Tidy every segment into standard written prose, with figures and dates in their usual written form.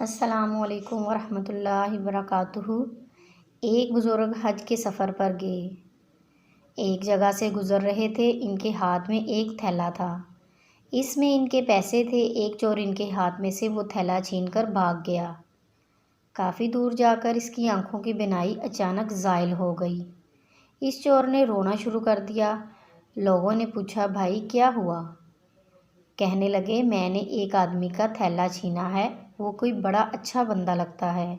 السلام علیکم ورحمۃ اللہ وبرکاتہ۔ ایک بزرگ حج کے سفر پر گئے۔ ایک جگہ سے گزر رہے تھے، ان کے ہاتھ میں ایک تھیلا تھا۔ اس میں ان کے پیسے تھے۔ ایک چور ان کے ہاتھ میں سے وہ تھیلا چھین کر بھاگ گیا۔ کافی دور جا کر اس کی آنکھوں کی بینائی اچانک زائل ہو گئی۔ اس چور نے رونا شروع کر دیا۔ لوگوں نے پوچھا، بھائی کیا ہوا؟ کہنے لگے، میں نے ایک آدمی کا تھیلا چھینا ہے، وہ کوئی بڑا اچھا بندہ لگتا ہے۔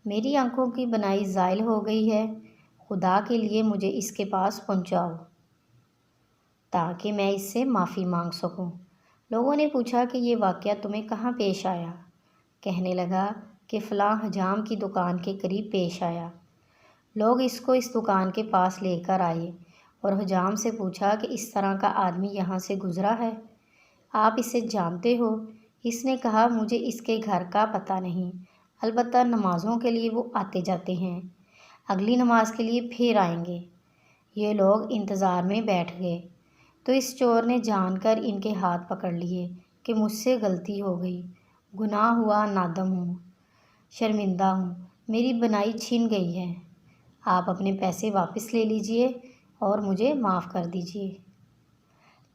میری آنکھوں کی بینائی زائل ہو گئی ہے، خدا کے لیے مجھے اس کے پاس پہنچاؤ تاکہ میں اس سے معافی مانگ سکوں۔ لوگوں نے پوچھا کہ یہ واقعہ تمہیں کہاں پیش آیا؟ کہنے لگا کہ فلاں حجام کی دکان کے قریب پیش آیا۔ لوگ اس کو اس دکان کے پاس لے کر آئے اور حجام سے پوچھا کہ اس طرح کا آدمی یہاں سے گزرا ہے، آپ اسے جانتے ہو؟ اس نے کہا، مجھے اس کے گھر کا پتہ نہیں، البتہ نمازوں کے لیے وہ آتے جاتے ہیں، اگلی نماز کے لیے پھر آئیں گے۔ یہ لوگ انتظار میں بیٹھ گئے تو اس چور نے جان کر ان کے ہاتھ پکڑ لیے کہ مجھ سے غلطی ہو گئی، گناہ ہوا، نادم ہوں، شرمندہ ہوں، میری بینائی چھن گئی ہے، آپ اپنے پیسے واپس لے لیجئے اور مجھے معاف کر دیجئے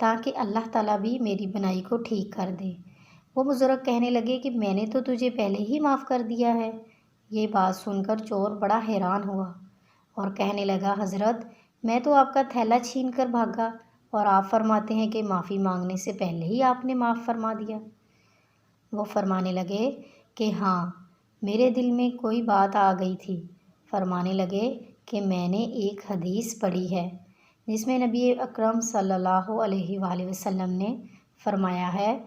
تاکہ اللہ تعالیٰ بھی میری بینائی کو ٹھیک کر دے۔ وہ بزرگ کہنے لگے کہ میں نے تو تجھے پہلے ہی معاف کر دیا ہے۔ یہ بات سن کر چور بڑا حیران ہوا اور کہنے لگا، حضرت میں تو آپ کا تھیلا چھین کر بھاگا اور آپ فرماتے ہیں کہ معافی مانگنے سے پہلے ہی آپ نے معاف فرما دیا۔ وہ فرمانے لگے کہ ہاں، میرے دل میں کوئی بات آ گئی تھی۔ فرمانے لگے کہ میں نے ایک حدیث پڑھی ہے جس میں نبی اکرم صلی اللہ علیہ وآلہ وسلم نے فرمایا ہے،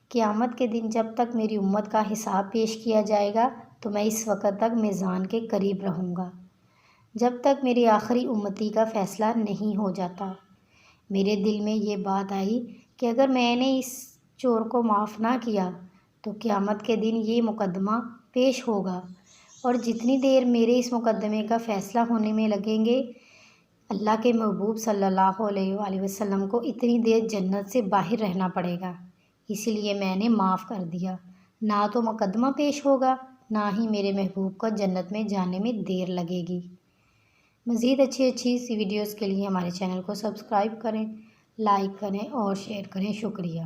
قیامت کے دن جب تک میری امت کا حساب پیش کیا جائے گا تو میں اس وقت تک میزان کے قریب رہوں گا جب تک میری آخری امتی کا فیصلہ نہیں ہو جاتا۔ میرے دل میں یہ بات آئی کہ اگر میں نے اس چور کو معاف نہ کیا تو قیامت کے دن یہ مقدمہ پیش ہوگا اور جتنی دیر میرے اس مقدمے کا فیصلہ ہونے میں لگیں گے، اللہ کے محبوب صلی اللہ علیہ وآلہ وسلم کو اتنی دیر جنت سے باہر رہنا پڑے گا، اسی لیے میں نے معاف کر دیا۔ نہ تو مقدمہ پیش ہوگا، نہ ہی میرے محبوب کو جنت میں جانے میں دیر لگے گی۔ مزید اچھی سی ویڈیوز کے لیے ہمارے چینل کو سبسکرائب کریں، لائک کریں اور شیئر کریں۔ شکریہ۔